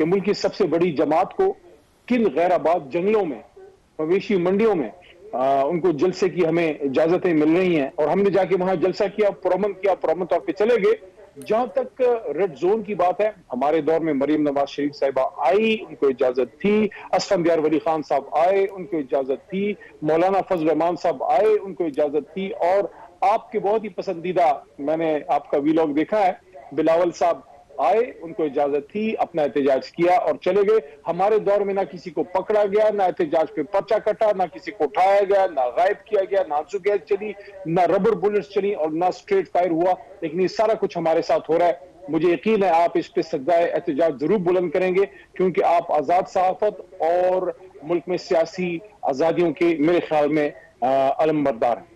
کہ ملک کی سب سے بڑی جماعت کو کن غیر آباد جنگلوں میں، مویشی منڈیوں میں ان کو جلسے کی ہمیں اجازتیں مل رہی ہیں، اور ہم نے جا کے وہاں جلسہ کیا، پرامن طور پہ چلے گئے۔ جہاں تک ریڈ زون کی بات ہے، ہمارے دور میں مریم نواز شریف صاحبہ آئی، ان کو اجازت تھی، اسفندیار ولی خان صاحب آئے، ان کو اجازت تھی، مولانا فضل الرحمان صاحب آئے، ان کو اجازت تھی، اور آپ کے بہت ہی پسندیدہ، میں نے آپ کا ویلاگ دیکھا ہے، بلاول صاحب آئے، ان کو اجازت تھی، اپنا احتجاج کیا اور چلے گئے۔ ہمارے دور میں نہ کسی کو پکڑا گیا، نہ احتجاج پہ پرچہ کٹا، نہ کسی کو اٹھایا گیا، نہ غائب کیا گیا، نہ آنسو گیس چلی، نہ ربر بلٹس چلی، اور نہ اسٹریٹ فائر ہوا۔ لیکن یہ سارا کچھ ہمارے ساتھ ہو رہا ہے۔ مجھے یقین ہے آپ اس پہ سجدہ احتجاج ضرور بلند کریں گے، کیونکہ آپ آزاد صحافت اور ملک میں سیاسی آزادیوں کے میرے خیال میں علم بردار ہیں۔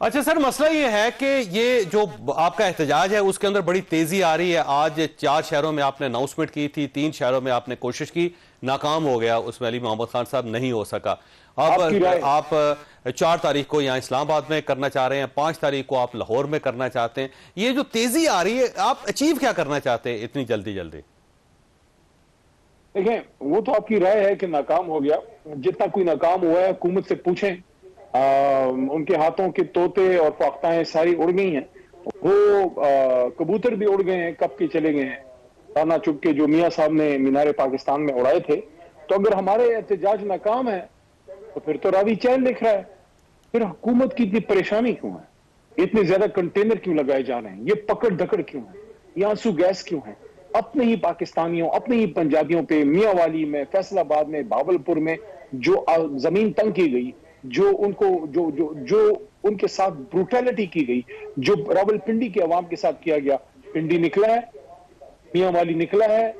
اچھا سر، مسئلہ یہ ہے کہ یہ جو آپ کا احتجاج ہے اس کے اندر بڑی تیزی آ رہی ہے۔ آج 4 شہروں میں آپ نے اناؤنسمنٹ کی تھی، 3 شہروں میں آپ نے کوشش کی، ناکام ہو گیا، اس میں علی محمد خان صاحب نہیں ہو سکا۔ اب آپ 4 تاریخ کو یہاں اسلام آباد میں کرنا چاہ رہے ہیں، 5 تاریخ کو آپ لاہور میں کرنا چاہتے ہیں۔ یہ جو تیزی آ رہی ہے، آپ اچیو کیا کرنا چاہتے ہیں اتنی جلدی؟ دیکھیں، وہ تو آپ کی رائے ہے کہ ناکام ہو گیا۔ جتنا کوئی ناکام ہوا ہے حکومت سے پوچھیں، ان کے ہاتھوں کے طوطے اور فاختائیں ساری اڑ گئی ہیں، وہ کبوتر بھی اڑ گئے ہیں، کب کے چلے گئے ہیں، دانا چگ کے جو میاں صاحب نے مینار پاکستان میں اڑائے تھے۔ تو اگر ہمارے احتجاج ناکام ہے تو پھر تو راوی چین لکھ رہا ہے، پھر حکومت کی اتنی پریشانی کیوں ہے؟ اتنے زیادہ کنٹینر کیوں لگائے جا رہے ہیں؟ یہ پکڑ دھکڑ کیوں ہے؟ یہ آنسو گیس کیوں ہے؟ اپنے ہی پاکستانیوں، اپنے ہی پنجابیوں پہ میاں والی میں، فیصل آباد میں، بھاولپور میں جو زمین تنگ کی گئی، جو ان کے ساتھ بروٹیلٹی کی گئی، جو راول پنڈی کے عوام کے ساتھ کیا گیا، پنڈی نکلا ہے، میاں والی نکلا ہے،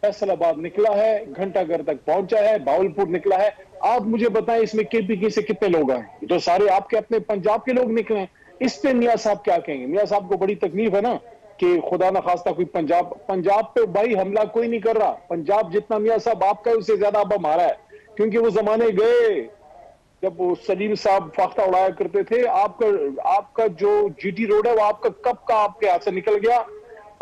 فیصل آباد نکلا ہے، گھنٹہ گھر تک پہنچا ہے، بھاولپور نکلا ہے۔ آپ مجھے بتائیں اس میں کے پی کے سے کتنے لوگ آئے؟ یہ تو سارے آپ کے اپنے پنجاب کے لوگ نکلے ہیں۔ اس پہ میاں صاحب کیا کہیں گے؟ میاں صاحب کو بڑی تکلیف ہے نا کہ خدا نہ خواستہ کوئی پنجاب پہ بھائی حملہ کوئی نہیں کر رہا۔ پنجاب جتنا میاں صاحب آپ کا ہے، اس سے زیادہ اب ہمارا ہے، کیونکہ وہ زمانے گئے جب وہ سلیم صاحب فاختہ اڑایا کرتے تھے۔ آپ کا جو جی ٹی روڈ ہے وہ آپ کا کب کا آپ کے ہاتھ سے نکل گیا۔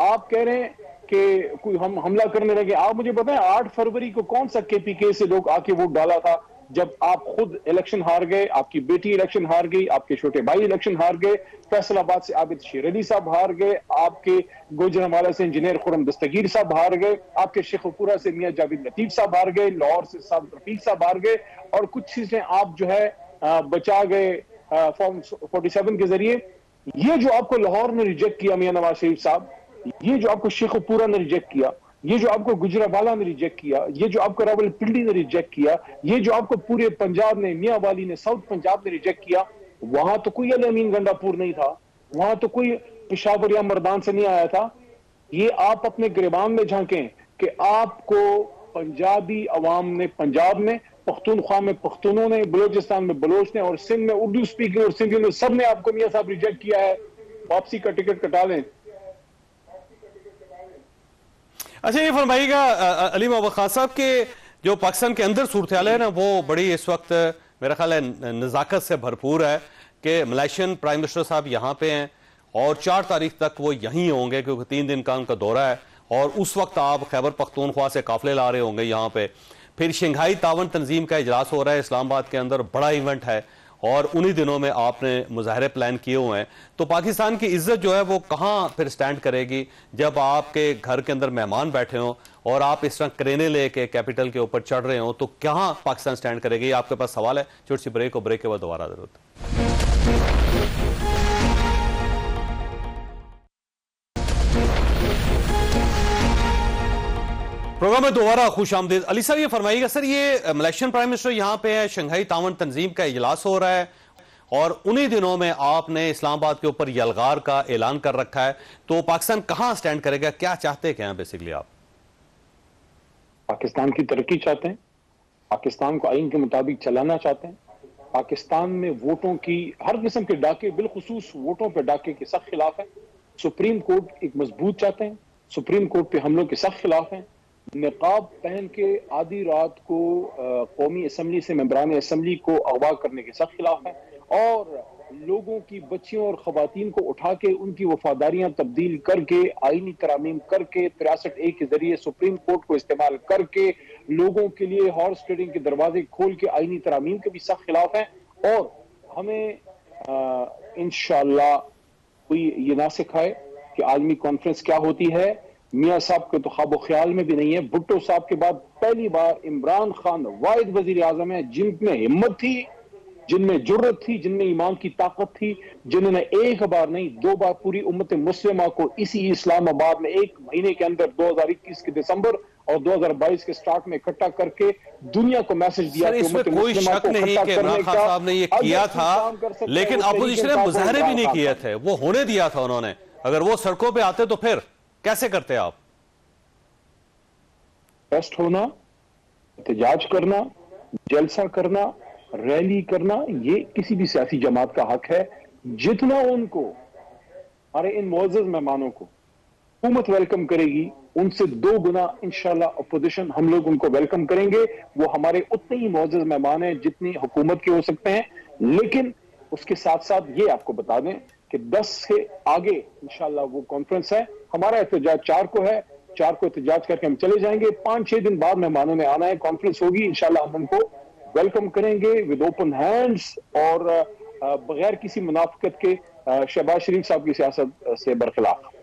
آپ کہہ رہے ہیں کہ کوئی ہم حملہ کرنے لگے۔ آپ مجھے بتائیں 8 فروری کو کون سا کے پی کے سے لوگ آ کے ووٹ ڈالا تھا؟ جب آپ خود الیکشن ہار گئے، آپ کی بیٹی الیکشن ہار گئی، آپ کے چھوٹے بھائی الیکشن ہار گئے، فیصل آباد سے عابد شیر علی صاحب ہار گئے، آپ کے گوجرانوالہ سے انجینئر خرم دستگیر صاحب ہار گئے، آپ کے شیخ پورہ سے میاں جاوید لطیف صاحب ہار گئے، لاہور سے صاحب رفیق صاحب ہار گئے، اور کچھ چیزیں آپ جو ہے بچا گئے فارم 47 کے ذریعے۔ یہ جو آپ کو لاہور نے ریجیکٹ کیا میاں نواز شریف صاحب، یہ جو آپ کو شیخ پورہ نے ریجیکٹ کیا، یہ جو آپ کو گجرانوالہ نے ریجیکٹ کیا، یہ جو آپ کو راول پنڈی نے ریجیکٹ کیا، یہ جو آپ کو پورے پنجاب نے، میاں والی نے، ساؤتھ پنجاب نے ریجیکٹ کیا، وہاں تو کوئی الامین گنڈا پور نہیں تھا، وہاں تو کوئی پشاور یا مردان سے نہیں آیا تھا۔ یہ آپ اپنے گریبان میں جھانکیں کہ آپ کو پنجابی عوام نے پنجاب میں، پختونخوا میں پختونوں نے، بلوچستان میں بلوچ نے، اور سندھ میں اردو سپیکنگ اور سندھیوں نے، سب نے آپ کو میاں صاحب ریجیکٹ کیا ہے۔ واپسی کا ٹکٹ کٹا لیں۔ اچھا یہ فرمائیے گا علی محمد خان صاحب کہ جو پاکستان کے اندر صورتحال ہے نا، وہ بڑی اس وقت میرا خیال ہے نزاکت سے بھرپور ہے کہ ملائیشین پرائم منسٹر صاحب یہاں پہ ہیں اور 4 تاریخ تک وہ یہیں ہوں گے، کیونکہ 3 دن کا ان کا دورہ ہے، اور اس وقت آپ خیبر پختونخوا سے قافلے لا رہے ہوں گے یہاں پہ۔ پھر شنگھائی تعاون تنظیم کا اجلاس ہو رہا ہے اسلام آباد کے اندر، بڑا ایونٹ ہے، اور انہی دنوں میں آپ نے مظاہرے پلان کیے ہوئے ہیں۔ تو پاکستان کی عزت جو ہے وہ کہاں پھر سٹینڈ کرے گی جب آپ کے گھر کے اندر مہمان بیٹھے ہوں اور آپ اس طرح کرینے لے کے کیپٹل کے اوپر چڑھ رہے ہوں؟ تو کہاں پاکستان سٹینڈ کرے گی؟ آپ کے پاس سوال ہے، چھوٹی سی بریک، اور بریک کے بعد دوبارہ ضرورت۔ پروگرام میں دوبارہ خوش آمدید۔ علی صاحب یہ فرمائیے گا سر، یہ ملائیشین پرائم منسٹر یہاں پہ ہے، شنگھائی تعاون تنظیم کا اجلاس ہو رہا ہے، اور انہی دنوں میں آپ نے اسلام آباد کے اوپر یلغار کا اعلان کر رکھا ہے، تو پاکستان کہاں سٹینڈ کرے گا؟ کیا چاہتے ہیں بیسیکلی آپ؟ پاکستان کی ترقی چاہتے ہیں، پاکستان کو آئین کے مطابق چلانا چاہتے ہیں، پاکستان میں ووٹوں کی ہر قسم کے ڈاکے، بالخصوص ووٹوں پہ ڈاکے کے سخت خلاف ہیں۔ سپریم کورٹ ایک مضبوط چاہتے ہیں، سپریم کورٹ پہ حملوں کے سخت خلاف ہیں۔ نقاب پہن کے آدھی رات کو قومی اسمبلی سے ممبران اسمبلی کو اغوا کرنے کے سخت خلاف ہیں، اور لوگوں کی بچیوں اور خواتین کو اٹھا کے ان کی وفاداریاں تبدیل کر کے آئینی ترامیم کر کے 63A کے ذریعے سپریم کورٹ کو استعمال کر کے لوگوں کے لیے ہارس ٹریڈنگ کے دروازے کھول کے آئینی ترامیم کے بھی سخت خلاف ہیں. اور ہمیں انشاءاللہ کوئی یہ نہ سکھائے کہ عالمی کانفرنس کیا ہوتی ہے. میاں صاحب کے تو خواب و خیال میں بھی نہیں ہے. بھٹو صاحب کے بعد پہلی بار عمران خان واحد وزیر اعظم ہیں جن میں ہمت تھی، جن میں جرت تھی، جن میں ایمان کی طاقت تھی، جنہوں نے ایک بار نہیں 2 بار پوری امت مسلمہ کو اسی اسلام آباد میں 1 مہینے کے اندر 2021 کے دسمبر اور 2022 کے سٹارٹ میں اکٹھا کر کے دنیا کو میسج دیا کہ اس میں کوئی شک نہیں کہ عمران خان صاحب نے یہ کیا تھا، لیکن اپوزیشن نے مظاہرے بھی نہیں کیے تھے، وہ ہونے دیا تھا انہوں نے. اگر وہ سڑکوں پہ آتے تو پھر کیسے کرتے آپ؟ ٹیسٹ ہونا، احتجاج کرنا، جلسہ کرنا، ریلی کرنا، یہ کسی بھی سیاسی جماعت کا حق ہے. جتنا ان کو ہمارے ان معزز مہمانوں کو حکومت ویلکم کرے گی، ان سے 2 گنا انشاءاللہ اپوزیشن ہم لوگ ان کو ویلکم کریں گے. وہ ہمارے اتنے ہی معزز مہمان ہیں جتنی حکومت کے ہو سکتے ہیں. لیکن اس کے ساتھ ساتھ یہ آپ کو بتا دیں کہ 10 سے آگے انشاءاللہ وہ کانفرنس ہے. ہمارا احتجاج 4 کو ہے، 4 کو احتجاج کر کے ہم چلے جائیں گے. 5-6 دن بعد مہمانوں نے آنا ہے، کانفرنس ہوگی، انشاءاللہ ہم ان کو ویلکم کریں گے ود اوپن ہینڈز اور بغیر کسی منافقت کے شہباز شریف صاحب کی سیاست سے برخلاف.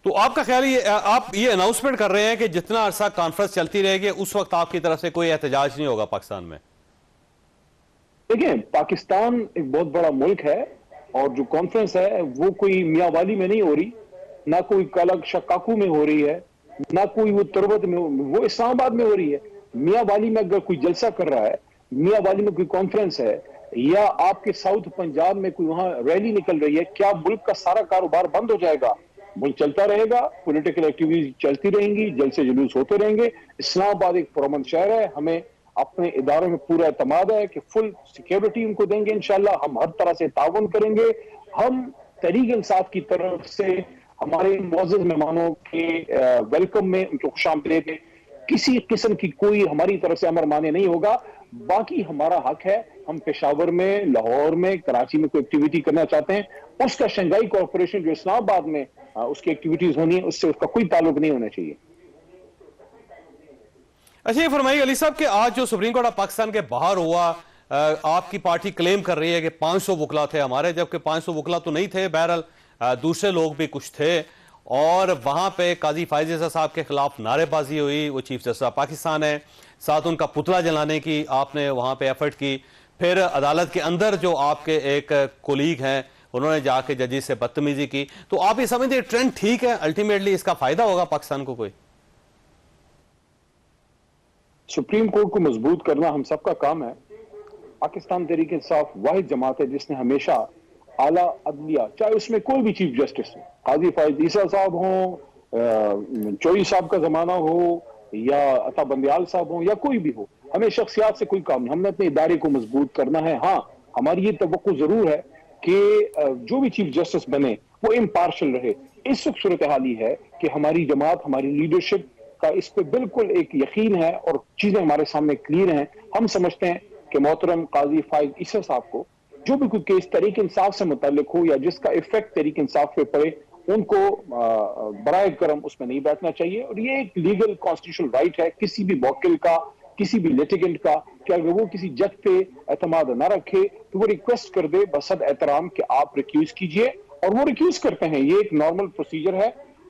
تو آپ کا خیال آپ یہ اناؤنسمنٹ کر رہے ہیں کہ جتنا عرصہ کانفرنس چلتی رہے گی اس وقت آپ کی طرف سے کوئی احتجاج نہیں ہوگا پاکستان میں؟ دیکھیں، پاکستان ایک بہت بڑا ملک ہے اور جو کانفرنس ہے وہ کوئی میاں والی میں نہیں ہو رہی، نہ کوئی کالک شکاکو میں ہو رہی ہے، نہ کوئی وہ تربت میں، وہ اسلام آباد میں ہو رہی ہے. میاں والی میں اگر کوئی جلسہ کر رہا ہے، میاں والی میں کوئی کانفرنس ہے، یا آپ کے ساؤتھ پنجاب میں کوئی وہاں ریلی نکل رہی ہے، کیا ملک کا سارا کاروبار بند ہو جائے گا؟ ملک چلتا رہے گا، پولیٹیکل ایکٹیویٹیز چلتی رہیں گی، جلسے جلوس ہوتے رہیں گے. اسلام آباد ایک پرامن شہر ہے، ہمیں اپنے اداروں میں پورا اعتماد ہے کہ فل سیکیورٹی ان کو دیں گے. انشاءاللہ ہم ہر طرح سے تعاون کریں گے. ہم تحریک انصاف کی طرف سے ہمارے معزز مہمانوں کے ویلکم میں، ان کو خوش آمدید میں کسی قسم کی کوئی ہماری طرف سے امر مانے نہیں ہوگا. باقی ہمارا حق ہے، ہم پشاور میں، لاہور میں، کراچی میں کوئی ایکٹیویٹی کرنا چاہتے ہیں، اس کا شنگھائی کوآپریشن جو اسلام آباد میں اس کی ایکٹیویٹیز ہونی ہے، اس سے اس کا کوئی تعلق نہیں ہونا چاہیے. اچھا یہ فرمائیے علی صاحب کہ آج جو سپریم کورٹ آف پاکستان کے باہر ہوا، آپ کی پارٹی کلیم کر رہی ہے کہ 500 وکلا تھے ہمارے، جبکہ 500 وکلا تو نہیں تھے، بہرحال دوسرے لوگ بھی کچھ تھے، اور وہاں پہ قاضی فائز عیسیٰ صاحب کے خلاف نعرے بازی ہوئی. وہ چیف جسٹس آف پاکستان ہے، ساتھ ان کا پتلا جلانے کی آپ نے وہاں پہ ایفرٹ کی. پھر عدالت کے اندر جو آپ کے ایک کولیگ ہیں انہوں نے جا کے ججز سے بدتمیزی کی. تو آپ یہ سمجھتے ہیں ٹرینڈ ٹھیک ہے؟ الٹیمیٹلی اس کا فائدہ ہوگا پاکستان کو کوئی؟ سپریم کورٹ کو مضبوط کرنا ہم سب کا کام ہے. پاکستان تحریک انصاف واحد جماعت ہے جس نے ہمیشہ اعلیٰ عدلیہ، چاہے اس میں کوئی بھی چیف جسٹس ہو، قاضی فائز عیسیٰ صاحب ہوں، چوئی صاحب کا زمانہ ہو، یا عطا بندیال صاحب ہوں، یا کوئی بھی ہو، ہمیں شخصیات سے کوئی کام نہیں. ہم نے اپنے ادارے کو مضبوط کرنا ہے. ہاں، ہماری یہ توقع ضرور ہے کہ جو بھی چیف جسٹس بنے وہ امپارشل رہے. اس وقت صورتحال یہ ہے کہ ہماری جماعت، ہماری لیڈرشپ کا اس پہ بالکل ایک یقین ہے اور چیزیں ہمارے سامنے کلیئر ہیں. ہم سمجھتے ہیں کہ محترم قاضی فائز عیسیٰ صاحب کو جو بھی کوئی کیس تحریک انصاف سے متعلق ہو یا جس کا ایفیکٹ تحریک انصاف پہ پڑے، ان کو برائے کرم اس میں نہیں بیٹھنا چاہیے. اور یہ ایک لیگل کانسٹیٹیوشنل رائٹ ہے کسی بھی موکل کا، کسی بھی لیٹیگنٹ کا، کہ اگر وہ کسی جج پہ اعتماد نہ رکھے تو وہ ریکویسٹ کر دے بصد احترام کہ آپ ریکیوز کیجئے، اور وہ ریکیوز کرتے ہیں. یہ ایک نارمل پروسیجر ہے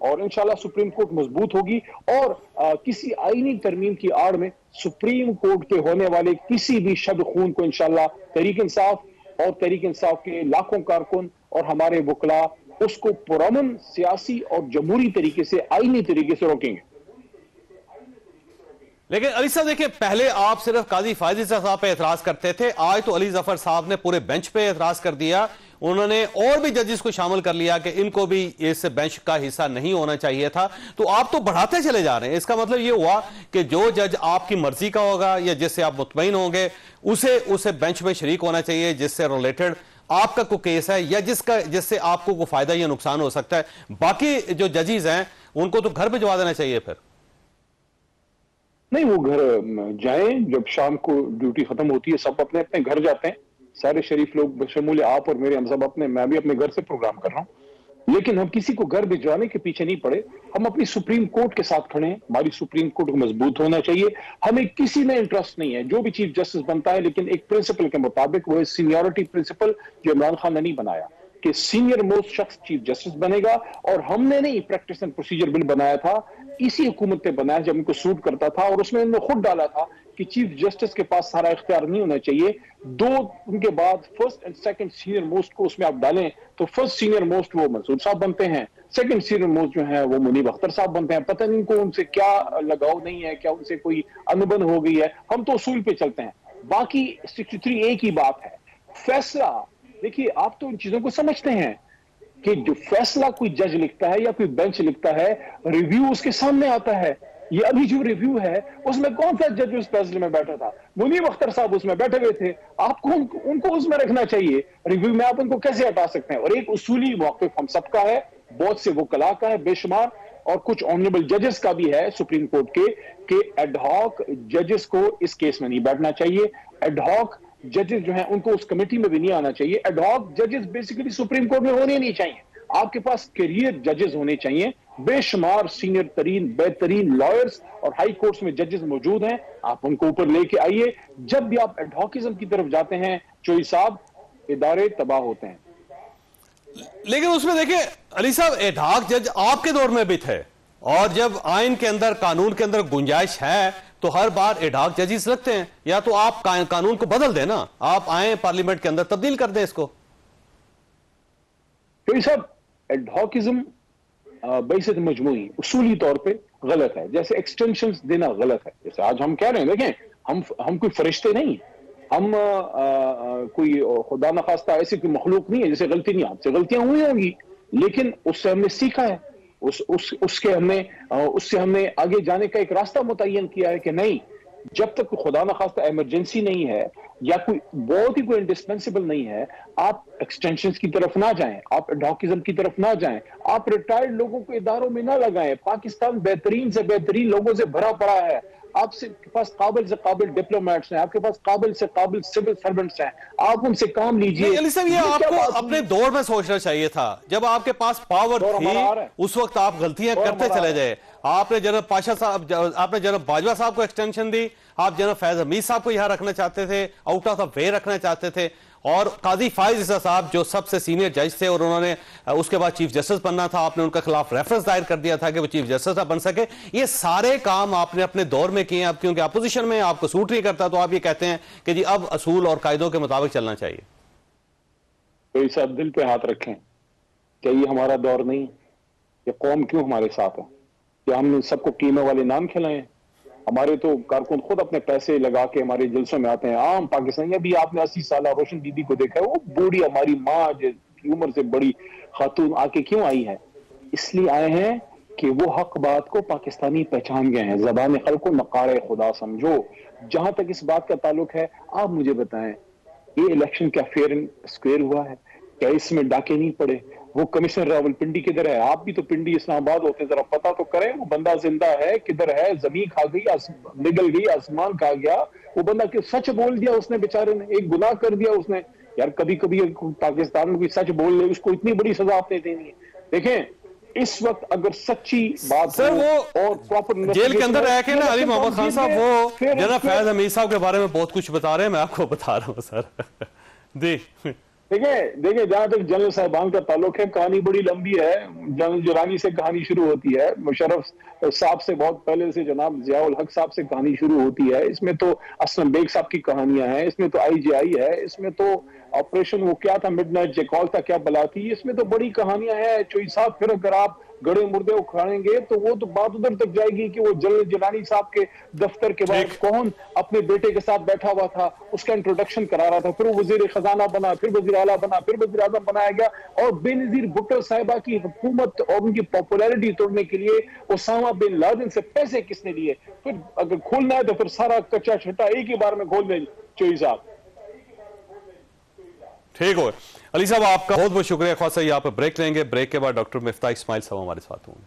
اور انشاءاللہ سپریم کورٹ مضبوط ہوگی. اور کسی آئینی ترمیم کی آڑ میں سپریم کورٹ کے ہونے والے کسی بھی شد خون کو انشاءاللہ تحریک انصاف اور تحریک انصاف کے لاکھوں کارکن اور ہمارے وکلا اس کو پرامن سیاسی اور جمہوری طریقے سے، آئینی طریقے سے روکیں گے. لیکن علی صاحب دیکھیں، پہلے آپ صرف قاضی فائز عیسیٰ صاحب پہ اعتراض کرتے تھے، آج تو علی ظفر صاحب نے پورے بینچ پہ اعتراض کر دیا. انہوں نے اور بھی ججز کو شامل کر لیا کہ ان کو بھی اس بینچ کا حصہ نہیں ہونا چاہیے تھا. تو آپ تو بڑھاتے چلے جا رہے ہیں. اس کا مطلب یہ ہوا کہ جو جج آپ کی مرضی کا ہوگا یا جس سے آپ مطمئن ہوں گے اسے بینچ میں شریک ہونا چاہیے، جس سے ریلیٹڈ آپ کا کوئی کیس ہے یا جس سے آپ کو کوئی فائدہ یا نقصان ہو سکتا ہے. باقی جو ججز ہیں ان کو تو گھر بھجوا دینا چاہیے. پھر نہیں، وہ گھر جائیں، جب شام کو ڈیوٹی ختم ہوتی ہے سب اپنے اپنے گھر جاتے ہیں. سارے شریف لوگ بشمول آپ اور میرے، ہم سب میں بھی اپنے گھر سے پروگرام کر رہا ہوں، لیکن ہم کسی کو گھر بھجوانے کے پیچھے نہیں پڑے. ہم اپنی سپریم کورٹ کے ساتھ کھڑے ہیں. ہماری سپریم کورٹ کو مضبوط ہونا چاہیے. ہمیں کسی میں انٹرسٹ نہیں ہے جو بھی چیف جسٹس بنتا ہے، لیکن ایک پرنسپل کے مطابق، وہ سینیورٹی پرنسپل جو عمران خان نے نہیں بنایا کہ سینئر موسٹ شخص چیف جسٹس بنے گا. اور ہم نے نہیں پریکٹس اینڈ پروسیجر بل بنایا تھا، اسی حکومت نے بنایا جب ان کو سوٹ کرتا تھا، اور اس میں انہوں نے خود ڈالا تھا کہ چیف جسٹس کے پاس سارا اختیار نہیں ہونا چاہیے. ان کے بعد first and second senior most کو اس میں آپ ڈالیں تو فرسٹ سینئر موسٹ وہ منصور صاحب بنتے ہیں، سیکنڈ سینئر موسٹ جو ہیں وہ منیب اختر صاحب بنتے ہیں. پتہ نہیں ان سے کیا لگاؤ نہیں ہے، کیا ان سے کوئی انبن ہو گئی ہے. ہم تو اصول پہ چلتے ہیں. باقی 63A کی بات ہے. فیصلہ دیکھیے، آپ تو ان چیزوں کو سمجھتے ہیں کہ جو فیصلہ کوئی جج لکھتا ہے یا کوئی بینچ لکھتا ہے، ریویو اس کے سامنے آتا ہے. یہ ابھی جو ریویو ہے اس میں کون سا جج اس فیصلے میں بیٹھا تھا؟ منیب اختر صاحب اس میں بیٹھے ہوئے تھے. آپ کو ان کو اس میں رکھنا چاہیے. ریویو میں آپ ان کو کیسے ہٹا سکتے ہیں؟ اور ایک اصولی موقف ہم سب کا ہے، بہت سے وکلاء کا ہے بے شمار، اور کچھ آنریبل ججز کا بھی ہے سپریم کورٹ کے، کہ ایڈ ہاک ججز کو اس کیس میں نہیں بیٹھنا چاہیے. ایڈ ہاک ججز جو ہیں ان کو اس کمیٹی میں بھی نہیں آنا چاہیے. ایڈ ہاک ججز بیسیکلی سپریم کورٹ میں ہونے نہیں چاہیے. آپ کے پاس کیریئر ججز ہونے چاہیے. بے شمار سینئر ترین بہترین لائرز اور ہائی کورٹس میں ججز موجود ہیں. آپ ان کو اوپر لے کے آئیے. جب بھی آپ ایڈ ہاکزم کی طرف جاتے ہیں چوئی صاحب، ادارے تباہ ہوتے ہیں. لیکن اس میں دیکھیں علی صاحب، ایڈ ہاک جج آپ کے دور میں بھی تھے، اور جب آئین کے اندر، قانون کے اندر گنجائش ہے تو ہر بار ایڈ ہاک ججز رکھتے ہیں. یا تو آپ قانون کو بدل دیں نا، آپ آئیں پارلیمنٹ کے اندر تبدیل کر دیں اس کو. چوئی صاحب، ایڈ ہاکزم بیست مجموعی اصولی طور پہ غلط ہے. جیسے ایکسٹینشنز دینا غلط ہے. جیسے آج ہم کہہ رہے ہیں، دیکھیں ہم کوئی فرشتے نہیں، ہم کوئی خدا نخواستہ ایسی کوئی مخلوق نہیں ہے جیسے غلطی نہیں. آپ سے غلطیاں ہوئی ہوں گی، لیکن اس سے ہم نے سیکھا ہے. اس سے ہم نے آگے جانے کا ایک راستہ متعین کیا ہے کہ نہیں، جب تک خدا نخواستہ ایمرجنسی نہیں ہے یا کوئی بہت ہی کوئی انڈسپینسیبل نہیں ہے، آپ ایکسٹینشنز کی طرف نہ جائیں، آپ ایڈہاکزم کی طرف نہ جائیں، آپ ریٹائرڈ لوگوں کو اداروں میں نہ لگائیں. پاکستان بہترین سے بہترین لوگوں سے بھرا پڑا ہے. آپ کے پاس قابل سے قابل ڈپلومیٹس ہیں، آپ کے پاس قابل سے قابل سول سرونٹس ہیں. آپ ان سے کام لیجئے. علی صاحب، یہ آپ کو اپنے دور میں سوچنا چاہیے تھا. جب آپ کے پاس پاور تھی اس وقت آپ غلطیاں کرتے چلے جائے. آپ نے جنرل پاشا صاحب، آپ نے جنرل باجوہ صاحب کو ایکسٹینشن دی. آپ جنرل فیض حمید صاحب کو یہاں رکھنا چاہتے تھے، آؤٹ آف دا وے رکھنا چاہتے تھے. اور قاضی فائز عیسیٰ صاحب جو سب سے سینئر جج تھے اور انہوں نے اس کے بعد چیف جسٹس بننا تھا، آپ نے ان کے خلاف ریفرنس دائر کر دیا تھا کہ وہ چیف جسٹس نہ بن سکے. یہ سارے کام آپ نے اپنے دور میں کیے. اب کیونکہ اپوزیشن میں آپ کو سوٹ نہیں کرتا تو آپ یہ کہتے ہیں کہ جی اب اصول اور قاعدوں کے مطابق چلنا چاہیے. کوئی صاحب دل پہ ہاتھ رکھیں، کیا یہ ہمارا دور نہیں؟ یہ قوم کیوں ہمارے ساتھ ہے؟ کیا ہم نے سب کو قیمے والے نام کھلائے؟ ہمارے تو کارکن خود اپنے پیسے لگا کے ہمارے جلسوں میں آتے ہیں. عام پاکستانی، ابھی آپ نے 80 سالہ روشن دیدی کو دیکھا ہے، وہ بوڑھی ہماری ماں کی عمر سے بڑی خاتون آ کے کیوں آئی ہیں؟ اس لیے آئے ہیں کہ وہ حق بات کو پاکستانی پہچان گئے ہیں. زبان خلق کو نقار خدا سمجھو. جہاں تک اس بات کا تعلق ہے، آپ مجھے بتائیں، یہ الیکشن کیا فیئر اینڈ اسکوئر ہوا ہے؟ کیا اس میں ڈاکے نہیں پڑے؟ وہ کمشنر راول پنڈی کدھر ہے؟ آپ بھی تو پنڈی اسلام آباد ہوتے ہیں، ذرا پتہ تو کریں وہ بندہ زندہ ہے کدھر ہے؟ زمین کھا گئی، نگل گئی، آسمان کھا گیا. وہ بندہ کہ سچ بول دیا اس نے، بیچارے نے ایک گناہ کر دیا اس نے. یار کبھی کبھی پاکستان میں کوئی سچ بول لے اس کو اتنی بڑی سزا آپ نے دینی ہے. دیکھیں اس وقت اگر سچی بات سر، وہ اور پراپر جیل کے اندر رہ کے نا علی محمد خان صاحب، وہ جنرل فیض حمید صاحب کے بارے میں بہت کچھ بتا رہے ہیں، میں آپ کو بتا رہا ہوں سر. جی دیکھیں جہاں تک جنرل صاحبان کا تعلق ہے، کہانی بڑی لمبی ہے. جنرل جولانی سے کہانی شروع ہوتی ہے، مشرف صاحب سے بہت پہلے سے جناب ضیاء الحق صاحب سے کہانی شروع ہوتی ہے. اس میں تو اسلم بیگ صاحب کی کہانیاں ہیں، اس میں تو IGI ہے، اس میں تو آپریشن وہ کیا تھا، مڈ نائٹ جیکال تھا، کیا بلا تھی، اس میں تو بڑی کہانیاں ہیں. چوئی صاحب پھر اگر آپ گڑے مردے اکھاڑیں گے تو وہ تو بات ادھر تک جائے گی کہ وہ جنرل جیلانی صاحب کے دفتر کے بعد کون اپنے بیٹے کے ساتھ بیٹھا ہوا تھا، اس کا انٹروڈکشن کرا رہا تھا. پھر وہ وزیر خزانہ بنا، پھر وزیر اعلیٰ بنا، پھر وزیر اعظم بنایا گیا. اور بے نظیر بھٹو صاحبہ کی حکومت اور ان کی پاپولیرٹی توڑنے کے لیے اسامہ بن لادن سے پیسے کس نے لیے؟ پھر اگر کھولنا ہے تو پھر سارا کچا چھٹا ایک ہی بار میں کھول دیں. چوئی صاحب ٹھیک ہو علی صاحب، آپ کا بہت بہت شکریہ. خواصہ یہاں پہ بریک لیں گے، بریک کے بعد ڈاکٹر مفتاح اسماعیل صاحب ہمارے ساتھ ہوں گے.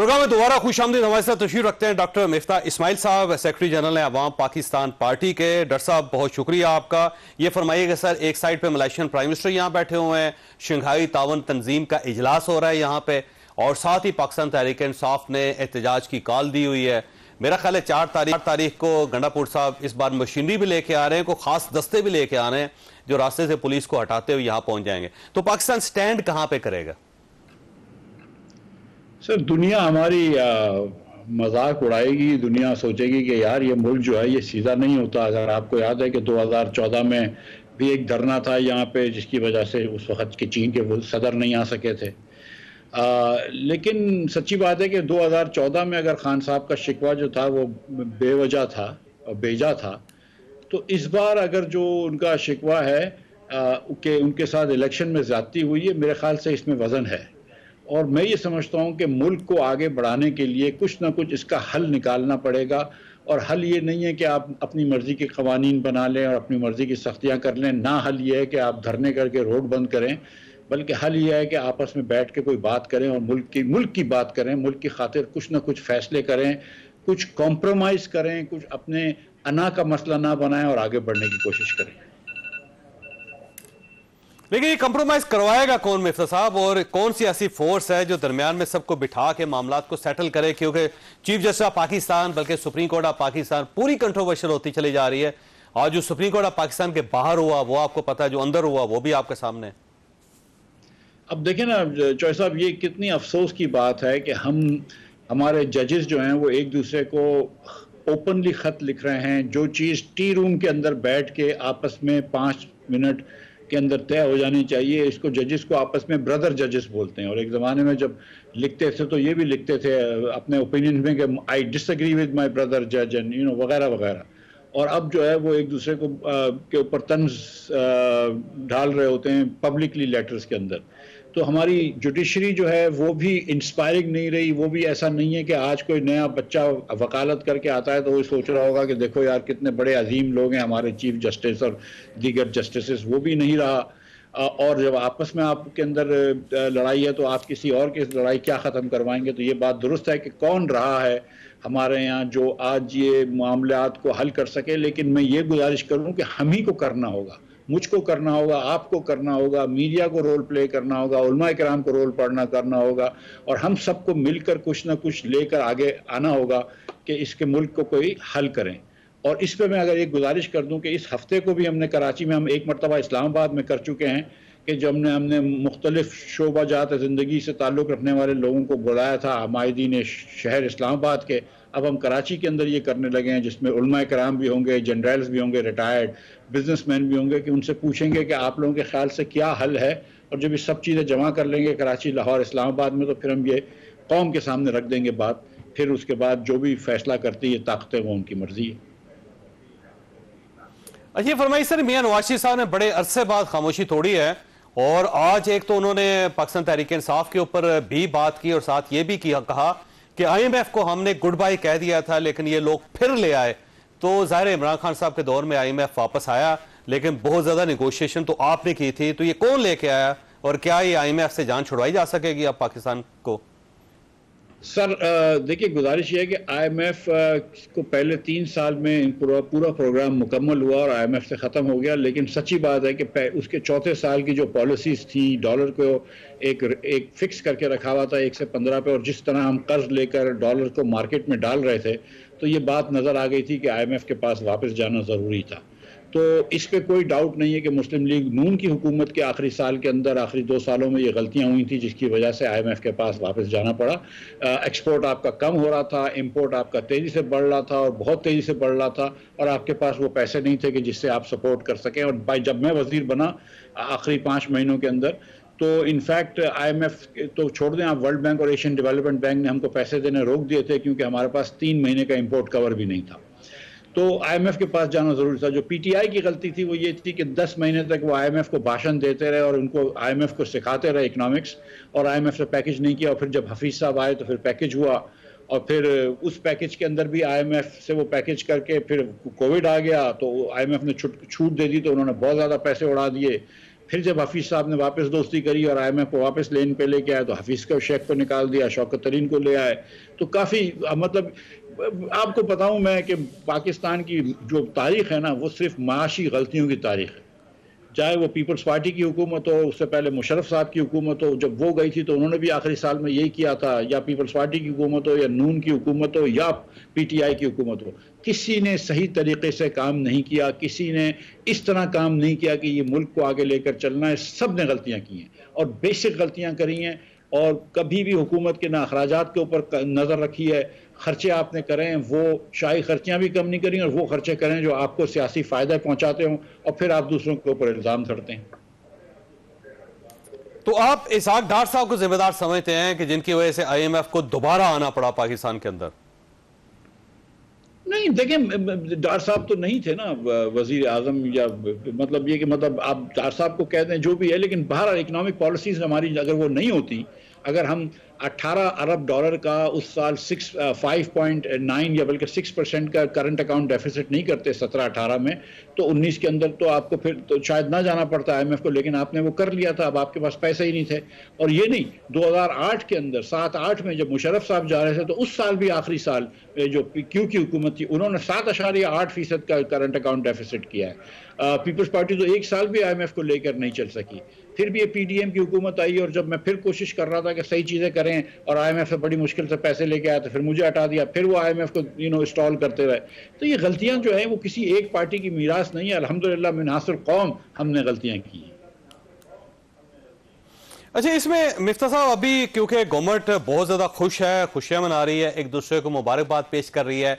پروگرام میں دوبارہ خوش آمدید. ہمارے ساتھ تشریف رکھتے ہیں ڈاکٹر مفتاح اسماعیل صاحب, سیکرٹری جنرل ہیں عوام پاکستان پارٹی کے. ڈاکٹر صاحب بہت شکریہ آپ کا. یہ فرمائیے کہ سر ایک سائڈ پہ ملائیشین پرائم منسٹر یہاں بیٹھے ہوئے ہیں, شنگھائی تعاون تنظیم کا اجلاس ہو رہا ہے یہاں پہ, اور ساتھ ہی پاکستان تحریک انصاف نے احتجاج کی کال دی ہوئی ہے. میرا خیال ہے 4 تاریخ کو گنڈا پور صاحب اس بار مشینری بھی لے کے آ رہے ہیں, کوئی خاص دستے بھی لے کے آ رہے ہیں جو راستے سے پولیس کو ہٹاتے ہوئے یہاں پہنچ جائیں گے. تو پاکستان سٹینڈ کہاں پہ کرے گا؟ سر دنیا ہماری مذاق اڑائے گی, دنیا سوچے گی کہ یار یہ ملک جو ہے یہ سیدھا نہیں ہوتا. اگر آپ کو یاد ہے کہ 2014 میں بھی ایک دھرنا تھا یہاں پہ جس کی وجہ سے اس وقت کے چین کے صدر نہیں آ سکے تھے. لیکن سچی بات ہے کہ 2014 میں اگر خان صاحب کا شکوہ جو تھا وہ بے وجہ تھا اور بیجا تھا, تو اس بار اگر جو ان کا شکوہ ہے کہ ان کے ساتھ الیکشن میں زیادتی ہوئی ہے, میرے خیال سے اس میں وزن ہے. اور میں یہ سمجھتا ہوں کہ ملک کو آگے بڑھانے کے لیے کچھ نہ کچھ اس کا حل نکالنا پڑے گا. اور حل یہ نہیں ہے کہ آپ اپنی مرضی کے قوانین بنا لیں اور اپنی مرضی کی سختیاں کر لیں, نہ حل یہ ہے کہ آپ دھرنے کر کے روڈ بند کریں, بلکہ حل یہ ہے کہ آپس میں بیٹھ کے کوئی بات کریں اور ملک کی بات کریں, ملک کی خاطر کچھ نہ کچھ فیصلے کریں, کچھ کمپرومائز کریں, کچھ اپنے انا کا مسئلہ نہ بنائیں اور آگے بڑھنے کی کوشش کریں. لیکن یہ کمپرومائز کروائے گا کون مفتاح صاحب, اور کون سی ایسی فورس ہے جو درمیان میں سب کو بٹھا کے معاملات کو سیٹل کرے؟ کیونکہ چیف جسٹس آف پاکستان بلکہ سپریم کورٹ آف پاکستان پوری کنٹروورشل ہوتی چلی جا رہی ہے, اور جو سپریم کورٹ آف پاکستان کے باہر ہوا وہ آپ کو پتا ہے, جو اندر ہوا وہ بھی آپ کے سامنے ہے. اب دیکھیں نا چوہے صاحب, یہ کتنی افسوس کی بات ہے کہ ہمارے ججز جو ہیں وہ ایک دوسرے کو اوپنلی خط لکھ رہے ہیں. جو چیز ٹی روم کے اندر بیٹھ کے آپس میں 5 منٹ کے اندر طے ہو جانی چاہیے, اس کو ججز کو آپس میں بردر ججز بولتے ہیں. اور ایک زمانے میں جب لکھتے تھے تو یہ بھی لکھتے تھے اپنے اوپینین میں کہ آئی ڈس ایگری ود مائی بردر جج اینڈ وغیرہ وغیرہ. اور اب جو ہے وہ ایک دوسرے کو کے اوپر طنز ڈال رہے ہوتے ہیں پبلکلی لیٹرز کے اندر. تو ہماری جوڈیشری جو ہے وہ بھی انسپائرنگ نہیں رہی. وہ بھی ایسا نہیں ہے کہ آج کوئی نیا بچہ وکالت کر کے آتا ہے تو وہ سوچ رہا ہوگا کہ دیکھو یار کتنے بڑے عظیم لوگ ہیں ہمارے چیف جسٹس اور دیگر جسٹسز, وہ بھی نہیں رہا. اور جب آپس میں آپ کے اندر لڑائی ہے تو آپ کسی اور کی لڑائی کیا ختم کروائیں گے؟ تو یہ بات درست ہے کہ کون رہا ہے ہمارے یہاں جو آج یہ معاملات کو حل کر سکے. لیکن میں یہ گزارش کروں کہ ہم ہی کو کرنا ہوگا, مجھ کو کرنا ہوگا, آپ کو کرنا ہوگا, میڈیا کو رول پلے کرنا ہوگا, علماء کرام کو رول کرنا ہوگا, اور ہم سب کو مل کر کچھ نہ کچھ لے کر آگے آنا ہوگا کہ اس کے ملک کو کوئی حل کریں. اور اس پہ میں اگر ایک گزارش کر دوں کہ اس ہفتے کو بھی ہم نے کراچی میں, ہم ایک مرتبہ اسلام آباد میں کر چکے ہیں کہ جب ہم نے مختلف شعبہ جات زندگی سے تعلق رکھنے والے لوگوں کو بلایا تھا, عمائدین شہر اسلام آباد کے. اب ہم کراچی کے اندر یہ کرنے لگے ہیں جس میں علماء کرام بھی ہوں گے, جنرلز بھی ہوں گے, ریٹائرڈ بزنس مین بھی ہوں گے, کہ ان سے پوچھیں گے کہ آپ لوگوں کے خیال سے کیا حل ہے. اور جب یہ سب چیزیں جمع کر لیں گے کراچی, لاہور, اسلام آباد میں, تو پھر ہم یہ قوم کے سامنے رکھ دیں گے بات. پھر اس کے بعد جو بھی فیصلہ کرتی ہے طاقتیں وہ ان کی مرضی ہے. اچھا فرمائیے سر, میاں نواز شریف صاحب نے بڑے عرصے بعد خاموشی توڑی ہے, اور آج ایک تو انہوں نے پاکستان تحریک انصاف کے اوپر بھی بات کی, اور ساتھ یہ بھی کہا کہ آئی ایم ایف کو ہم نے گڈ بائی کہہ دیا تھا لیکن یہ لوگ پھر لے آئے. تو ظاہر عمران خان صاحب کے دور میں آئی ایم ایف واپس آیا, لیکن بہت زیادہ نیگوشیشن تو آپ نے کی تھی, تو یہ کون لے کے آیا, اور کیا یہ آئی ایم ایف سے جان چھڑوائی جا سکے گی اب پاکستان کو؟ سر دیکھیے گزارش یہ ہے کہ آئی ایم ایف کو پہلے 3 سال میں پورا پروگرام مکمل ہوا اور آئی ایم ایف سے ختم ہو گیا. لیکن سچی بات ہے کہ اس کے 4تھے سال کی جو پالیسیز تھیں, ڈالر کو ایک فکس کر کے رکھا ہوا تھا 1 سے 15 پہ, اور جس طرح ہم قرض لے کر ڈالر کو مارکیٹ میں ڈال رہے تھے, تو یہ بات نظر آ گئی تھی کہ آئی ایم ایف کے پاس واپس جانا ضروری تھا. تو اس پہ کوئی ڈاؤٹ نہیں ہے کہ مسلم لیگ نون کی حکومت کے آخری سال کے اندر, آخری 2 سالوں میں یہ غلطیاں ہوئی تھیں جس کی وجہ سے آئی ایم ایف کے پاس واپس جانا پڑا. ایکسپورٹ آپ کا کم ہو رہا تھا, امپورٹ آپ کا تیزی سے بڑھ رہا تھا, اور بہت تیزی سے بڑھ رہا تھا, اور آپ کے پاس وہ پیسے نہیں تھے کہ جس سے آپ سپورٹ کر سکیں. اور جب میں وزیر بنا آخری 5 مہینوں کے اندر, تو انفیکٹ آئی ایم ایف تو چھوڑ دیں آپ, ورلڈ بینک اور ایشین ڈیولپمنٹ بینک نے ہم کو پیسے دینے روک دیے تھے کیونکہ ہمارے پاس 3 مہینے کا امپورٹ کور بھی نہیں تھا. تو آئی ایم ایف کے پاس جانا ضروری تھا. جو پی ٹی آئی کی غلطی تھی وہ یہ تھی کہ 10 مہینے تک وہ آئی ایم ایف کو بھاشن دیتے رہے اور ان کو آئی ایم ایف کو سکھاتے رہے اکنامکس, اور آئی ایم ایف سے پیکج نہیں کیا. اور پھر جب حفیظ صاحب آئے تو پھر پیکج ہوا, اور پھر اس پیکج کے اندر بھی آئی ایم ایف سے وہ پیکج کر کے پھر کووڈ آ گیا تو آئی ایم ایف نے چھوٹ دے دی, تو انہوں نے بہت زیادہ پیسے اڑا دیے. پھر جب حفیظ صاحب نے واپس دوستی کری اور IMF کو واپس لین پہ لے کے آئے تو حفیظ کا شیخ کو نکال دیا, شوکت ترین کو لے آئے. تو کافی مطلب آپ کو بتاؤں میں کہ پاکستان کی جو تاریخ ہے نا وہ صرف معاشی غلطیوں کی تاریخ ہے. چاہے وہ پیپلز پارٹی کی حکومت ہو, اس سے پہلے مشرف صاحب کی حکومت ہو, جب وہ گئی تھی تو انہوں نے بھی آخری سال میں یہی کیا تھا, یا پیپلز پارٹی کی حکومت ہو, یا نون کی حکومت ہو, یا PTI کی حکومت ہو. کسی نے صحیح طریقے سے کام نہیں کیا, کسی نے اس طرح کام نہیں کیا کہ یہ ملک کو آگے لے کر چلنا ہے. سب نے غلطیاں کی ہیں اور بیسک غلطیاں کری ہیں, اور کبھی بھی حکومت کے نہ اخراجات کے اوپر نظر رکھی ہے. خرچے آپ نے کریں وہ شاہی خرچیاں بھی کم نہیں کریں, اور وہ خرچے کریں جو آپ کو سیاسی فائدہ پہنچاتے ہوں, اور پھر آپ دوسروں کے اوپر الزام دھرتے ہیں. تو آپ اسحاق ڈار صاحب کو ذمہ دار سمجھتے ہیں کہ جن کی وجہ سے IMF کو دوبارہ آنا پڑا پاکستان کے اندر؟ نہیں دیکھیں, ڈار صاحب تو نہیں تھے نا وزیر اعظم, یا مطلب یہ کہ مطلب آپ ڈار صاحب کو کہہ دیں جو بھی ہے, لیکن بہرحال اکنامک پالیسیز ہماری اگر وہ نہیں ہوتی, اگر ہم 18 ارب ڈالر کا اس سال 5.9 یا بلکہ 6% کا کرنٹ اکاؤنٹ ڈیفیسٹ نہیں کرتے 17-18 میں, تو 19 کے اندر تو آپ کو پھر تو شاید نہ جانا پڑتا IMF کو, لیکن آپ نے وہ کر لیا تھا. اب آپ کے پاس پیسے ہی نہیں تھے. اور یہ نہیں, 2008 کے اندر 7-8 میں جب مشرف صاحب جا رہے تھے تو اس سال بھی آخری سال جو کیو کی حکومت تھی انہوں نے 7.8% کا کرنٹ اکاؤنٹ ڈیفیسٹ کیا ہے. پیپلز پارٹی تو ایک سال بھی IMF کو لے کر نہیں چل سکی. پھر بھی یہ PDM کی حکومت آئی, اور جب میں پھر کوشش کر رہا تھا کہ صحیح چیزیں کریں اور IMF سے بڑی مشکل سے پیسے لے کے آیا تو پھر مجھے ہٹا دیا, پھر وہ IMF کو اسٹال کرتے رہے. تو یہ غلطیاں جو ہیں وہ کسی ایک پارٹی کی میراث نہیں ہے. الحمدللہ من حاصل قوم ہم نے غلطیاں کی ہیں. اچھا, اس میں مفتاح صاحب ابھی کیونکہ گورنمنٹ بہت زیادہ خوش ہے, خوشیاں منا رہی ہے, ایک دوسرے کو مبارکباد پیش کر رہی ہے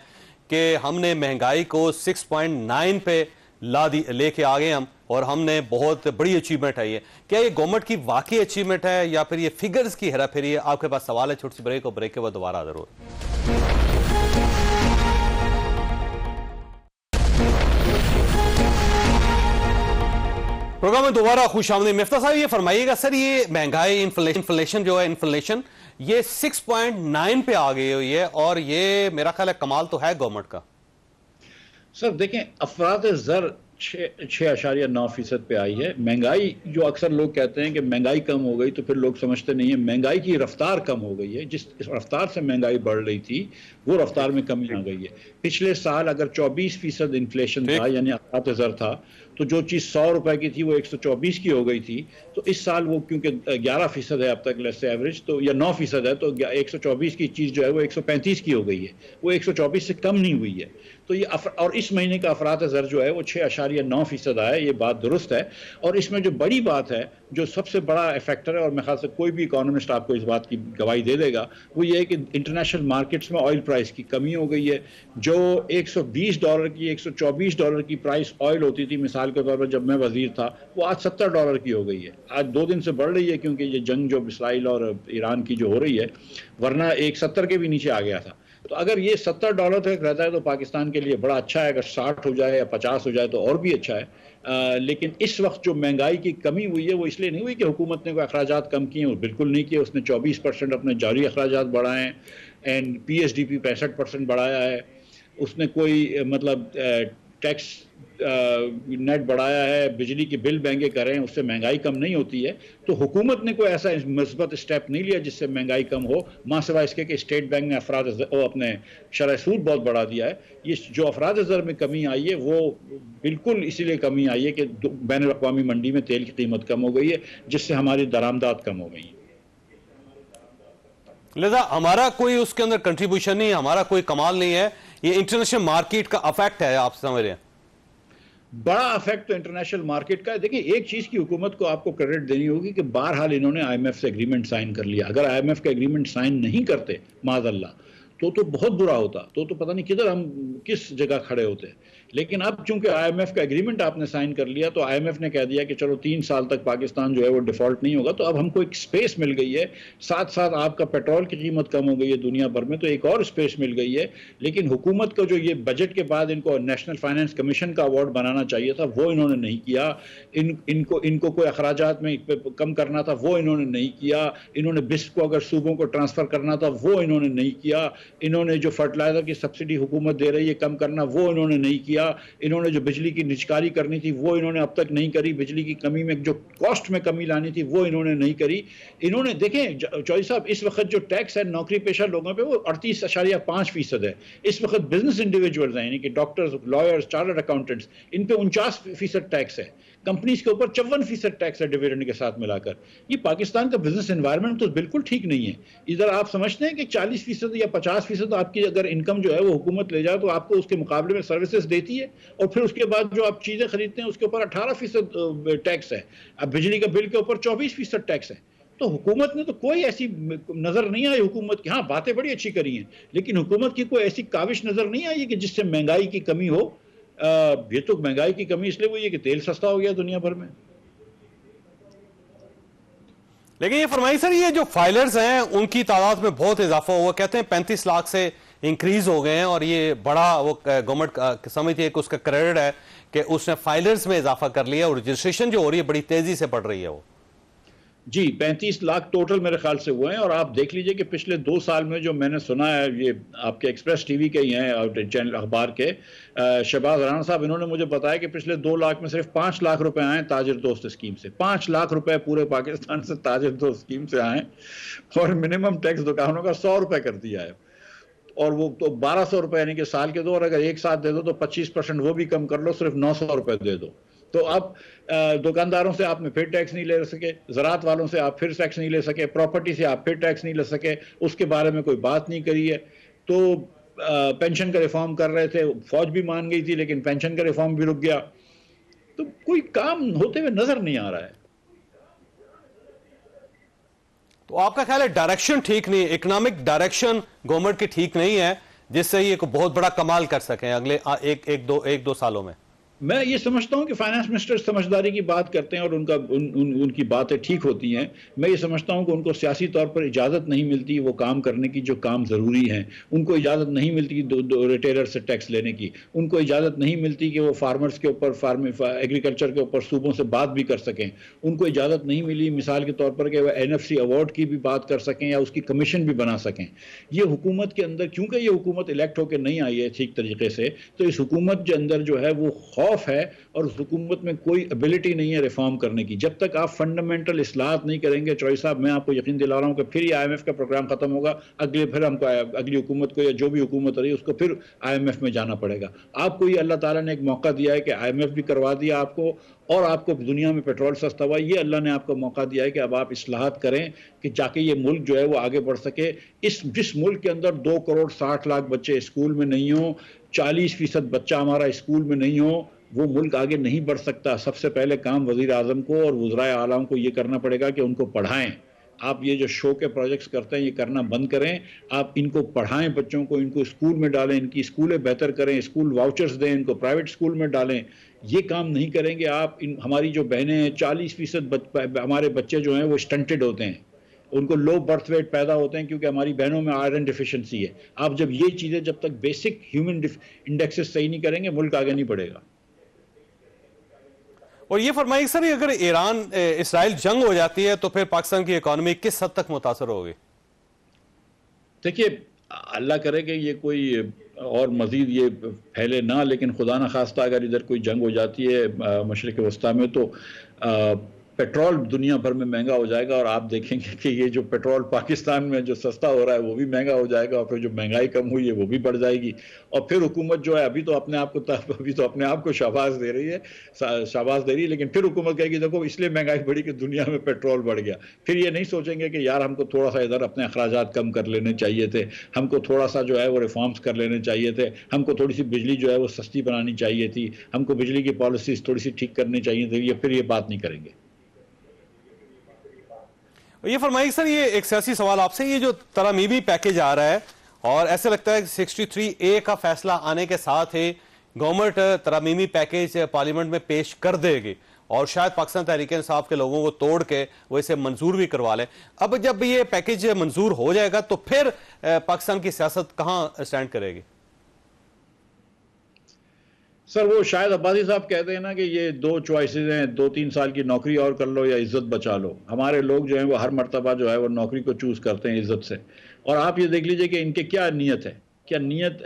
کہ ہم نے مہنگائی کو 6.9 پہ لے کے آگے ہم, اور ہم نے بہت بڑی اچیومنٹ ہے یہ. کیا یہ گورنمنٹ کی واقعی اچیومنٹ ہے یا پھر یہ فگرز کی ہیرا پھیری ہے؟ آپ کے پاس سوال ہے, چھوٹی سی بریک, اور بریک کے بعد دوبارہ ضرور. پروگرام میں دوبارہ خوش آمدید. مفتاح صاحب یہ فرمائیے گا سر, یہ مہنگائی انفلیشن جو ہے انفلیشن یہ 6.9 پہ آ گئی ہوئی ہے, اور یہ میرا خیال ہے کمال تو ہے گورنمنٹ کا. سر دیکھیں, افراط زر 6.9% پہ آئی ہے. مہنگائی جو اکثر لوگ کہتے ہیں کہ مہنگائی کم ہو گئی, تو پھر لوگ سمجھتے نہیں ہیں مہنگائی کی رفتار کم ہو گئی ہے. جس رفتار سے مہنگائی بڑھ رہی تھی وہ رفتار میں کمی آ گئی ہے. پچھلے سال اگر 24% انفلیشن تھا یعنی افراط زر تھا, تو جو چیز 100 روپے کی تھی وہ 124 کی ہو گئی تھی. تو اس سال وہ کیونکہ 11% ہے اب تک لیس ایوریج, تو یا 9% ہے, تو 124 کی چیز جو ہے وہ 135 کی ہو گئی ہے. وہ 124 سے کم نہیں ہوئی ہے. تو یہ اور اس مہینے کا افراط زر جو ہے وہ 6.9% آیا. یہ بات درست ہے. اور اس میں جو بڑی بات ہے, جو سب سے بڑا فیکٹر ہے, اور میں خیال سے کوئی بھی اکانومسٹ آپ کو اس بات کی گواہی دے دے گا, وہ یہ ہے کہ انٹرنیشنل مارکیٹس میں آئل پرائس کی کمی ہو گئی ہے. جو $120 کی $124 کی پرائس آئل ہوتی تھی مثال کے طور پر جب میں وزیر تھا, وہ آج $70 کی ہو گئی ہے. آج 2 دن سے بڑھ رہی ہے کیونکہ یہ جنگ جو اسرائیل اور ایران کی جو ہو رہی ہے, ورنہ 170 کے بھی نیچے آ گیا تھا. تو اگر یہ $70 تک رہتا ہے تو پاکستان کے لیے بڑا اچھا ہے. اگر 60 ہو جائے یا 50 ہو جائے تو اور بھی اچھا ہے. لیکن اس وقت جو مہنگائی کی کمی ہوئی ہے وہ اس لیے نہیں ہوئی کہ حکومت نے کوئی اخراجات کم کیے ہیں, بالکل نہیں کیے. اس نے 24% اپنے جاری اخراجات بڑھائے ہیں, اینڈ PSDP 65% بڑھایا ہے. اس نے کوئی مطلب ٹیکس نیٹ بڑھایا ہے, بجلی کے بل مہنگے کریں, اس سے مہنگائی کم نہیں ہوتی ہے. تو حکومت نے کوئی ایسا مثبت اسٹیپ نہیں لیا جس سے مہنگائی کم ہو, ماں سوائے اس کے کہ اسٹیٹ بینک نے اپنے شرح سود بہت بڑھا دیا ہے. یہ جو افراط زر میں کمی آئی ہے وہ بالکل اسی لیے کمی آئی ہے کہ بین الاقوامی منڈی میں تیل کی قیمت کم ہو گئی ہے, جس سے ہماری درآمدات کم ہو گئی ہیں. لہذا ہمارا کوئی اس کے اندر کنٹریبیوشن نہیں ہے, ہمارا کوئی کمال نہیں ہے, یہ انٹرنیشنل مارکیٹ کا افیکٹ ہے. آپ سمجھ رہے ہیں بڑا افیکٹ تو انٹرنیشنل مارکیٹ کا ہے. دیکھیں ایک چیز کی حکومت کو آپ کو کریڈٹ دینی ہوگی کہ بہرحال انہوں نے IMF سے ایگریمنٹ سائن کر لیا. اگر IMF کا ایگریمنٹ سائن نہیں کرتے معاذ اللہ تو بہت برا ہوتا, تو پتہ نہیں کدھر ہم کس جگہ کھڑے ہوتے. لیکن اب چونکہ IMF کا ایگریمنٹ آپ نے سائن کر لیا تو IMF نے کہہ دیا کہ چلو 3 سال تک پاکستان جو ہے وہ ڈیفالٹ نہیں ہوگا. تو اب ہم کو ایک سپیس مل گئی ہے. ساتھ ساتھ آپ کا پیٹرول کی قیمت کم ہو گئی ہے دنیا بھر میں, تو ایک اور سپیس مل گئی ہے. لیکن حکومت کو جو یہ بجٹ کے بعد ان کو نیشنل فائنانس کمیشن کا ایوارڈ بنانا چاہیے تھا وہ انہوں نے نہیں کیا. ان کو کوئی اخراجات میں کم کرنا تھا وہ انہوں نے نہیں کیا. انہوں نے بسپ کو اگر صوبوں کو ٹرانسفر کرنا تھا وہ انہوں نے نہیں کیا. انہوں نے جو فرٹیلائزر کی سبسڈی حکومت دے رہی ہے کم کرنا وہ انہوں نے نہیں کیا. کیا, انہوں نے جو بجلی کی نجکاری کرنی تھی وہ انہوں نے اب تک نہیں کری, بجلی کی کمی میں جو کاسٹ میں کمی لانی تھی وہ انہوں نے نہیں کری. انہوں نے دیکھیں چوہدری صاحب, اس وقت جو ٹیکس ہے نوکری پیشہ لوگوں پہ وہ 38.5% ہے. اس وقت بزنس انڈیویجولز ہیں, یعنی کہ ڈاکٹرز, لائرز, چارٹرڈ اکاؤنٹنٹس, ان پہ 49% ٹیکس ہے. کمپنیز کے اوپر 54% ٹیکس ہے ڈیویڈنڈ کے ساتھ ملا کر. یہ پاکستان کا بزنس انوائرمنٹ تو بالکل ٹھیک نہیں ہے. ادھر آپ سمجھتے ہیں کہ 40% یا 50% آپ کی اگر انکم جو ہے وہ حکومت لے جائے تو آپ کو اس کے مقابلے میں سروسز دیتی ہے, اور پھر اس کے بعد جو آپ چیزیں خریدتے ہیں اس کے اوپر 18% ٹیکس ہے. اب بجلی کا بل کے اوپر 24% ٹیکس ہے. تو حکومت نے تو کوئی ایسی نظر نہیں آئی حکومت کی, ہاں باتیں بڑی اچھی کری ہیں, لیکن حکومت کی کوئی ایسی کاوش نظر نہیں آئی کہ جس سے مہنگائی کی کمی ہو. یہ تو مہنگائی کی کمی اس لیے ہوئی ہے کہ تیل سستا ہو گیا دنیا بھر میں. لیکن یہ فرمائی سر, یہ جو فائلرز ہیں ان کی تعداد میں بہت اضافہ ہوا, کہتے ہیں 35 لاکھ سے انکریز ہو گئے ہیں, اور یہ بڑا وہ گورنمنٹ سمجھتی ہے کہ اس کا کریڈٹ ہے کہ اس نے فائلرز میں اضافہ کر لیا, اور رجسٹریشن جو ہو رہی ہے بڑی تیزی سے بڑھ رہی ہے. وہ جی 35 لاکھ ٹوٹل میرے خیال سے ہوئے ہیں, اور آپ دیکھ لیجئے کہ پچھلے 2 سال میں جو میں نے سنا ہے, یہ آپ کے ایکسپریس ٹی وی کے ہی ہیں چینل اخبار کے, شہباز رانا صاحب, انہوں نے مجھے بتایا کہ پچھلے 2 لاکھ میں صرف 5 لاکھ روپے آئے تاجر دوست اسکیم سے. 5 لاکھ روپے پورے پاکستان سے تاجر دوست اسکیم سے آئے, اور منیمم ٹیکس دکانوں کا 100 روپے کر دیا ہے, اور وہ تو 1200 روپے یعنی کہ سال کے دو, اور اگر ایک ساتھ دے دو تو 25% وہ بھی کم کر لو, صرف 900 روپے دے دو. تو اب دکانداروں سے آپ نے پھر ٹیکس نہیں لے سکے, زراعت والوں سے آپ پھر ٹیکس نہیں لے سکے, پراپرٹی سے آپ پھر ٹیکس نہیں لے سکے, اس کے بارے میں کوئی بات نہیں کری ہے. تو پینشن کا ریفارم کر رہے تھے, فوج بھی مان گئی تھی لیکن پینشن کا ریفارم بھی رک گیا. تو کوئی کام ہوتے ہوئے نظر نہیں آ رہا ہے. تو آپ کا خیال ہے ڈائریکشن ٹھیک نہیں, اکنامک ڈائریکشن گورنمنٹ کی ٹھیک نہیں ہے جس سے یہ بہت بڑا کمال کر سکیں اگلے ایک دو سالوں میں؟ میں یہ سمجھتا ہوں کہ فائنانس منسٹر سمجھداری کی بات کرتے ہیں اور ان کی باتیں ٹھیک ہوتی ہیں. میں یہ سمجھتا ہوں کہ ان کو سیاسی طور پر اجازت نہیں ملتی وہ کام کرنے کی جو کام ضروری ہیں. ان کو اجازت نہیں ملتی ریٹیلر سے ٹیکس لینے کی. ان کو اجازت نہیں ملتی کہ وہ فارمرز کے اوپر ایگریکلچر کے اوپر صوبوں سے بات بھی کر سکیں. ان کو اجازت نہیں ملی مثال کے طور پر کہ وہ NFC ایوارڈ کی بھی بات کر سکیں یا اس کی کمیشن بھی بنا سکیں. یہ حکومت کے اندر, کیونکہ یہ حکومت الیکٹ ہو کے نہیں آئی ہے ٹھیک طریقے سے, تو اس حکومت کے اندر جو ہے وہ خوف ہے, اور اس حکومت میں کوئی ایبلٹی نہیں ہے ریفارم کرنے کی. جب تک آپ فنڈامنٹل اصلاحات نہیں کریں گے چوہدری صاحب, میں آپ کو یقین دلا رہا ہوں کہ پھر یہ IMF کا پروگرام ختم ہوگا, پھر ہم کو اگلی حکومت کو یا جو بھی حکومت رہی اس کو پھر IMF میں جانا پڑے گا. آپ کو یہ اللہ تعالیٰ نے ایک موقع دیا ہے کہ IMF بھی کروا دیا آپ کو, اور آپ کو دنیا میں پیٹرول سستا ہوا. یہ اللہ نے آپ کو موقع دیا ہے کہ اب آپ اصلاحات کریں کہ جا کے یہ ملک جو ہے وہ آگے بڑھ سکے. جس ملک کے اندر 2.60 کروڑ بچے اسکول میں نہیں ہوں, 40% بچہ ہمارا اسکول میں نہیں ہو, وہ ملک آگے نہیں بڑھ سکتا. سب سے پہلے کام وزیر اعظم کو اور وزرائے اعلیٰ کو یہ کرنا پڑے گا کہ ان کو پڑھائیں. آپ یہ جو شو کے پروجیکٹس کرتے ہیں یہ کرنا بند کریں. آپ ان کو پڑھائیں, بچوں کو ان کو اسکول میں ڈالیں, ان کی اسکولیں بہتر کریں, اسکول واؤچرز دیں, ان کو پرائیویٹ اسکول میں ڈالیں. یہ کام نہیں کریں گے آپ. ہماری جو بہنیں ہیں 40% ہمارے بچے جو ہیں وہ اسٹنٹڈ ہوتے ہیں, ان کو لو برتھ ویٹ پیدا ہوتے ہیں کیونکہ ہماری بہنوں میں آئرن ڈیفیشنسی ہے. آپ جب یہ چیزیں جب تک بیسک ہیومن انڈیکسز صحیح نہیں کریں گے ملک آگے نہیں بڑھے گا. اور یہ فرمائیے سر, اگر ایران اسرائیل جنگ ہو جاتی ہے تو پھر پاکستان کی اکانومی کس حد تک متاثر ہوگی؟ دیکھیے اللہ کرے کہ یہ کوئی اور مزید یہ پھیلے نہ, لیکن خدا نہ خواستہ اگر ادھر کوئی جنگ ہو جاتی ہے مشرق وسطیٰ میں تو پیٹرول دنیا بھر میں مہنگا ہو جائے گا, اور آپ دیکھیں گے کہ یہ جو پیٹرول پاکستان میں جو سستا ہو رہا ہے وہ بھی مہنگا ہو جائے گا, اور پھر جو مہنگائی کم ہوئی ہے وہ بھی بڑھ جائے گی. اور پھر حکومت جو ہے ابھی تو اپنے آپ کو شاباش دے رہی ہے, لیکن پھر حکومت کہے گی دیکھو اس لیے مہنگائی بڑھی کہ دنیا میں پیٹرول بڑھ گیا. پھر یہ نہیں سوچیں گے کہ یار ہم کو تھوڑا سا ادھر اپنے اخراجات کم کر لینے چاہیے تھے, ہم کو تھوڑا سا جو ہے وہ ریفارمز کر لینے چاہیے تھے, ہم کو تھوڑی سی بجلی جو ہے وہ سستی بنانی چاہیے تھی, ہم کو بجلی کی پالیسیز تھوڑی سی ٹھیک کرنی چاہیے تھی. یہ پھر یہ بات نہیں کریں گے. یہ فرمائیے سر, یہ ایک سیاسی سوال آپ سے, یہ جو ترمیمی پیکیج آ رہا ہے اور ایسے لگتا ہے کہ 63A کا فیصلہ آنے کے ساتھ ہی گورنمنٹ ترمیمی پیکیج پارلیمنٹ میں پیش کر دے گی, اور شاید پاکستان تحریک انصاف کے لوگوں کو توڑ کے وہ اسے منظور بھی کروا لیں. اب جب یہ پیکیج منظور ہو جائے گا تو پھر پاکستان کی سیاست کہاں اسٹینڈ کرے گی؟ سر وہ شاید عباسی صاحب کہتے ہیں نا کہ یہ 2 چوائسز ہیں, 2-3 سال کی نوکری اور کر لو یا عزت بچا لو. ہمارے لوگ جو ہیں وہ ہر مرتبہ جو ہے وہ نوکری کو چوز کرتے ہیں عزت سے. اور آپ یہ دیکھ لیجئے کہ ان کے کیا نیت ہے. کیا نیت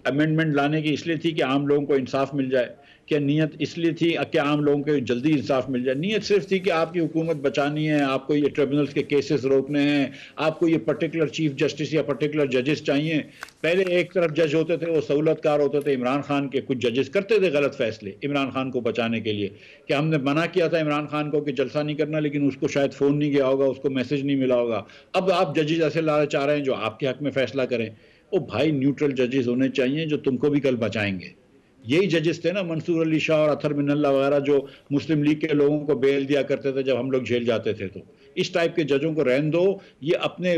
امینڈمنٹ لانے کی اس لیے تھی کہ عام لوگوں کو انصاف مل جائے؟ کیا نیت اس لیے تھی کہ عام لوگوں کو جلدی انصاف مل جائے؟ نیت صرف تھی کہ آپ کی حکومت بچانی ہے، آپ کو یہ ٹریبونلز کے کیسز روکنے ہیں، آپ کو یہ پرٹیکولر چیف جسٹس یا پرٹیکولر ججز چاہیے۔ پہلے ایک طرف جج ہوتے تھے، وہ سہولت کار ہوتے تھے عمران خان کے، کچھ ججز کرتے تھے غلط فیصلے عمران خان کو بچانے کے لیے، کہ ہم نے منع کیا تھا عمران خان کو کہ جلسہ نہیں کرنا، لیکن اس کو شاید فون نہیں گیا ہوگا، اس کو میسج نہیں ملا ہوگا، اب آپ ججز ایسے لانا چاہ رہے ہیں جو آپ کے حق میں فیصلہ کریں۔ وہ بھائی نیوٹرل ججز ہونے چاہیے جو تم کو بھی کل بچائیں گے۔ یہی ججز تھے نا منصور علی شاہ اور اطہر من اللہ وغیرہ، جو مسلم لیگ کے لوگوں کو بیل دیا کرتے تھے جب ہم لوگ جیل جاتے تھے۔ تو اس ٹائپ کے ججوں کو رہن دو، یہ اپنے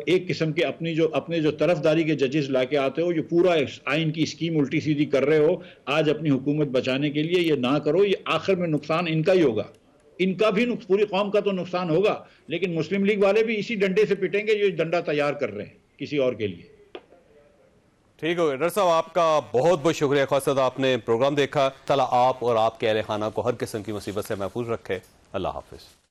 ایک قسم کے اپنے جو طرفداری کے ججز لا کے آتے ہو، جو پورا آئین کی اسکیم الٹی سیدھی کر رہے ہو آج اپنی حکومت بچانے کے لیے، یہ نہ کرو۔ یہ آخر میں نقصان ان کا ہی ہوگا، ان کا بھی پوری قوم کا تو نقصان ہوگا، لیکن مسلم لیگ والے بھی اسی ڈنڈے سے پٹیں گے جو ڈنڈا تیار کر رہے ہیں کسی اور کے لیے۔ ٹھیک ہو گیا ڈاکٹر صاحب، آپ کا بہت بہت شکریہ، خاصا آپ نے پروگرام دیکھا۔ تعالیٰ آپ اور آپ کے اہل خانہ کو ہر قسم کی مصیبت سے محفوظ رکھے۔ اللہ حافظ۔